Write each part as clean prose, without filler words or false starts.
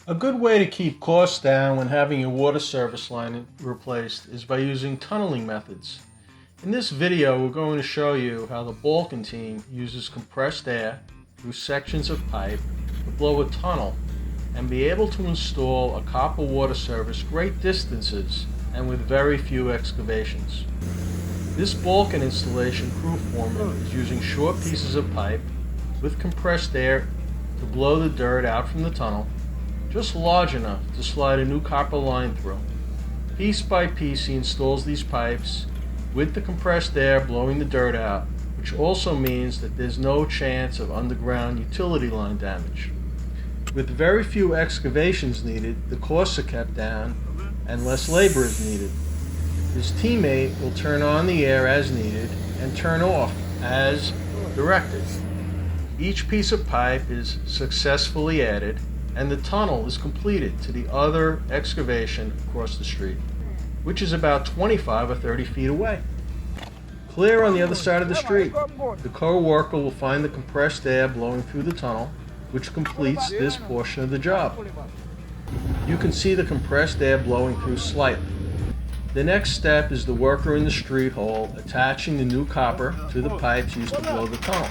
A good way to keep costs down when having your water service line replaced is by using tunneling methods. In this video, we're going to show you how the Balkan team uses compressed air through sections of pipe to blow a tunnel and be able to install a copper water service great distances and with very few excavations. This Balkan installation crew foreman is using short pieces of pipe with compressed air to blow the dirt out from the tunnel, just large enough to slide a new copper line through. Piece by piece he installs these pipes with the compressed air blowing the dirt out, which also means that there's no chance of underground utility line damage. With very few excavations needed, the costs are kept down and less labor is needed. His teammate will turn on the air as needed and turn off as directed. Each piece of pipe is successfully added and the tunnel is completed to the other excavation across the street, which is about 25 or 30 feet away. Clear on the other side of the street, the co-worker will find the compressed air blowing through the tunnel, which completes this portion of the job. You can see the compressed air blowing through slightly. The next step is the worker in the street hole attaching the new copper to the pipes used to blow the tunnel.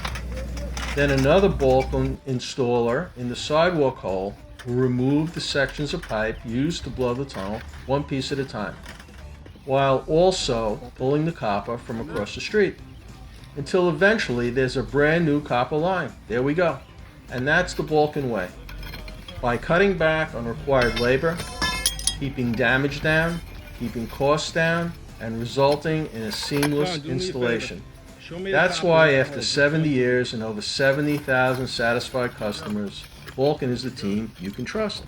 Then another Balkan installer in the sidewalk hole will remove the sections of pipe used to blow the tunnel one piece at a time, while also pulling the copper from across the street, until eventually there's a brand new copper line. There we go. And that's the Balkan way. By cutting back on required labor, keeping damage down, keeping costs down, and resulting in a seamless installation. That's why after 70 years and over 70,000 satisfied customers, Balkan is the team you can trust.